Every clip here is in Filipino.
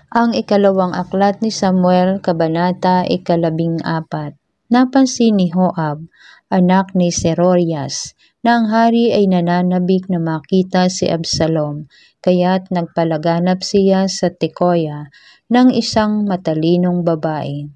Ang ikalawang aklat ni Samuel, Kabanata 14. Napansin ni Joab, anak ni Serorias, na ang hari ay nananabik na makita si Absalom, kaya't nagpalaganap siya sa Tekoa ng isang matalinong babae.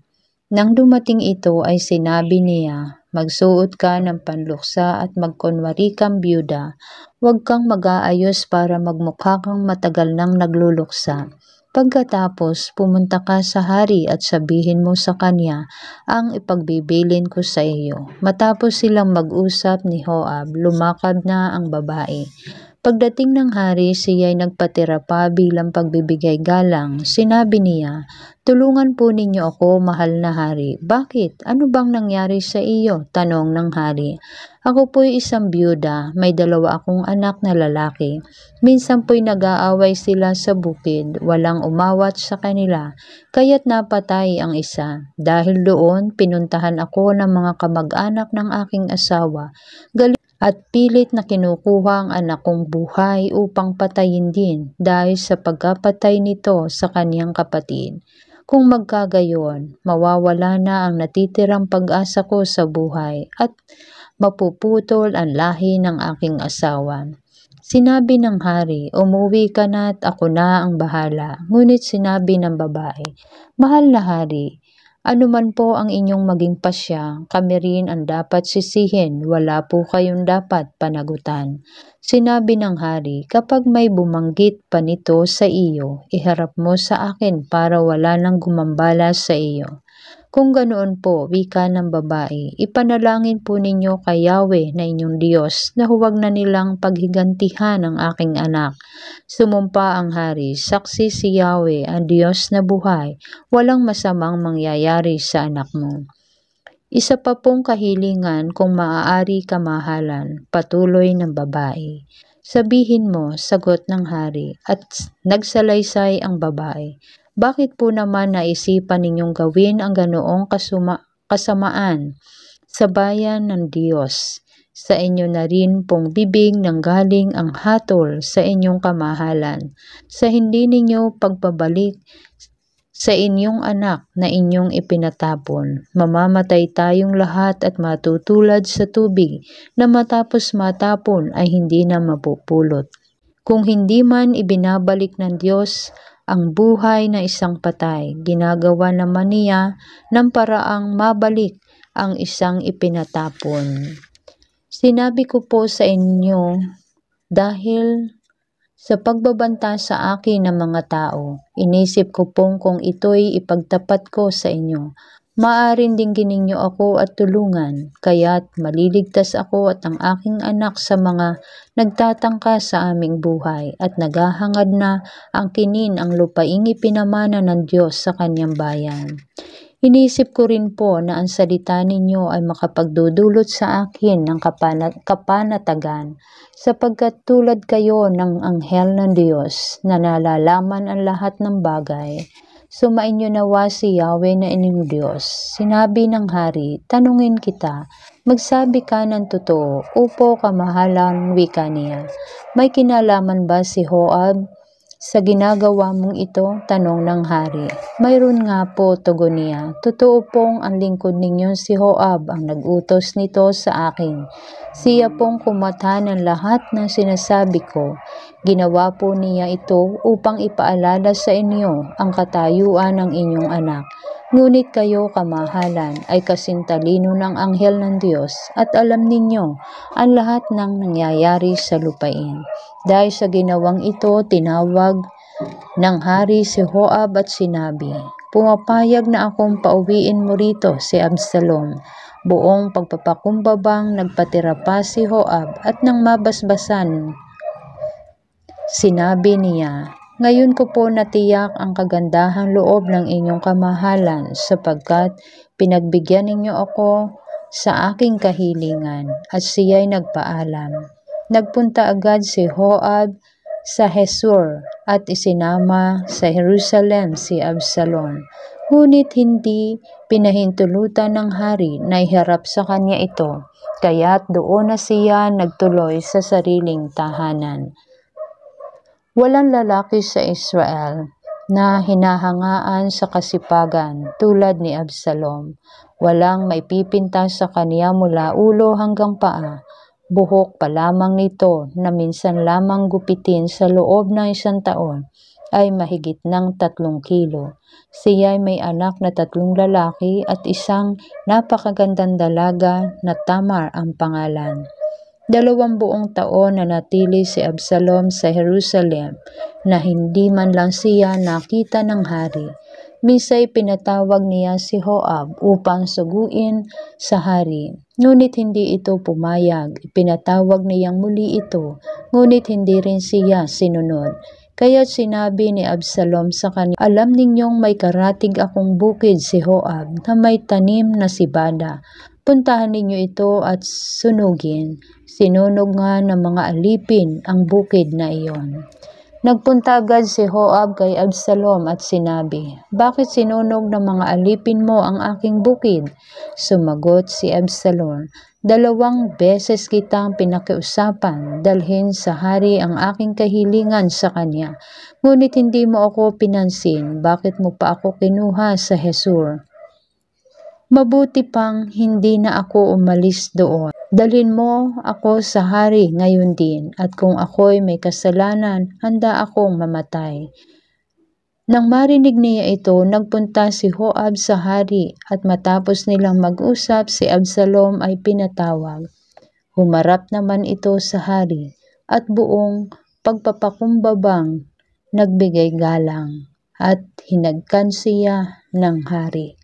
Nang dumating ito ay sinabi niya, "Magsuot ka ng panluksa at magkunwari kang byuda. Huwag kang mag-aayos para magmukha kang matagal nang nagluluksa. Pagkatapos, pumunta ka sa hari at sabihin mo sa kanya ang ipagbibilin ko sa iyo." Matapos silang mag-usap ni Joab, lumakad na ang babae. Pagdating ng hari, siya'y nagpatira pa bilang pagbibigay galang. Sinabi niya, "Tulungan po ninyo ako, mahal na hari." "Bakit? Ano bang nangyari sa iyo?" tanong ng hari. "Ako po'y isang byuda, may 2 akong anak na lalaki. Minsan po'y nag-aaway sila sa bukid, walang umawat sa kanila, kaya't napatay ang isa. Dahil doon, pinuntahan ako ng mga kamag-anak ng aking asawa. At pilit na kinukuha ang anak kong buhay upang patayin din dahil sa pagkapatay nito sa kaniyang kapatid. Kung magkagayon, mawawala na ang natitirang pag-asa ko sa buhay at mapuputol ang lahi ng aking asawa." Sinabi ng hari, "Umuwi ka na at ako na ang bahala." Ngunit sinabi ng babae, "Mahal na hari, ano man po ang inyong maging pasya, kami rin ang dapat sisihin, wala po kayong dapat panagutan." Sinabi ng hari, "Kapag may bumanggit pa nito sa iyo, iharap mo sa akin para wala nang gumambala sa iyo." "Kung ganoon po," wika ng babae, "ipanalangin po ninyo kay Yahweh na inyong Diyos na huwag na nilang paghigantihan ang aking anak." Sumumpa ang hari, "Saksi si Yahweh, ang Diyos na buhay, walang masamang mangyayari sa anak mo." "Isa pa pong kahilingan kung maaari kamahalan," patuloy ng babae. "Sabihin mo," sagot ng hari, at nagsalaysay ang babae. "Bakit po naman naisipan ninyong gawin ang ganoong kasamaan sa bayan ng Diyos? Sa inyo na rin pong bibig nanggaling ang hatol sa inyong kamahalan. Sa hindi ninyo pagpabalik sa inyong anak na inyong ipinatapon, mamamatay tayong lahat at matutulad sa tubig na matapos matapon ay hindi na mapupulot. Kung hindi man ibinabalik ng Diyos ang buhay na isang patay, ginagawa naman niya ng paraang mabalik ang isang ipinatapon. Sinabi ko po sa inyo dahil sa pagbabanta sa akin ng mga tao, inisip ko pong kung ito'y ipagtapat ko sa inyo, maaaring dinggin ninyo ako at tulungan, kaya't maliligtas ako at ang aking anak sa mga nagtatangka sa aming buhay at naghahangad na angkinin ang lupaing ipinamana ng Diyos sa kanyang bayan. Inisip ko rin po na ang salita ninyo ay makapagdudulot sa akin ng kapanatagan, sapagkat tulad kayo ng anghel ng Diyos na nalalaman ang lahat ng bagay. Sumainyo nawa si Yahweh na inyong Diyos." Sinabi ng hari, "Tanungin kita, magsabi ka ng totoo, upo kamahalan," wika niya. "May kinalaman ba si Joab sa ginagawa mong ito?" tanong ng hari. "Mayroon nga po," tugon niya. "Totoo pong ang lingkod ninyong si Joab ang nag-utos nito sa akin. Siya pong kumata ng lahat ng sinasabi ko. Ginawa po niya ito upang ipaalala sa inyo ang katayuan ng inyong anak. Ngunit kayo, kamahalan, ay kasintalino ng anghel ng Diyos at alam ninyo ang lahat ng nangyayari sa lupain." Dahil sa ginawang ito, tinawag ng hari si Joab at sinabi, "Pumapayag na akong pauwiin mo rito si Absalom." Buong pagpapakumbabang nagpatira pa si Joab at nang mabasbasan, sinabi niya, "Ngayon ko po natiyak ang kagandahang loob ng inyong kamahalan sapagkat pinagbigyan ninyo ako sa aking kahilingan." At siya'y nagpaalam. Nagpunta agad si Joab sa Gesur at isinama sa Jerusalem si Absalom. Ngunit hindi pinahintulutan ng hari na iharap sa kanya ito, kaya't doon na siya nagtuloy sa sariling tahanan. Walang lalaki sa Israel na hinahangaan sa kasipagan tulad ni Absalom. Walang maipipinta sa kaniya mula ulo hanggang paa. Buhok pa lamang nito na minsan lamang gupitin sa loob ng 1 taon ay mahigit ng 3 kilo. Siya ay may anak na 3 lalaki at isang napakagandang dalaga na Tamar ang pangalan. 2 buong taon na natili si Absalom sa Jerusalem na hindi man lang siya nakita ng hari. Minsa'y pinatawag niya si Joab upang suguin sa hari. Ngunit hindi ito pumayag. Pinatawag niyang muli ito, ngunit hindi rin siya sinunod. Kaya't sinabi ni Absalom sa kanya, "Alam ninyong may karatig akong bukid si Joab na may tanim na sibada. Puntahan ninyo ito at sunugin." Sinunog nga ng mga alipin ang bukid na iyon. Nagpunta agad si Joab kay Absalom at sinabi, "Bakit sinunog ng mga alipin mo ang aking bukid?" Sumagot si Absalom, 2 beses kitang pinakiusapan dalhin sa hari ang aking kahilingan sa kanya. Ngunit hindi mo ako pinansin. Bakit mo pa ako kinuha sa Gesur? Mabuti pang hindi na ako umalis doon. Dalhin mo ako sa hari ngayon din, at kung ako'y may kasalanan, handa akong mamatay. Nang marinig niya ito, nagpunta si Joab sa hari, at matapos nilang mag-usap, si Absalom ay pinatawag. Humarap naman ito sa hari, at buong pagpapakumbabang nagbigay galang, at hinagkan siya ng hari.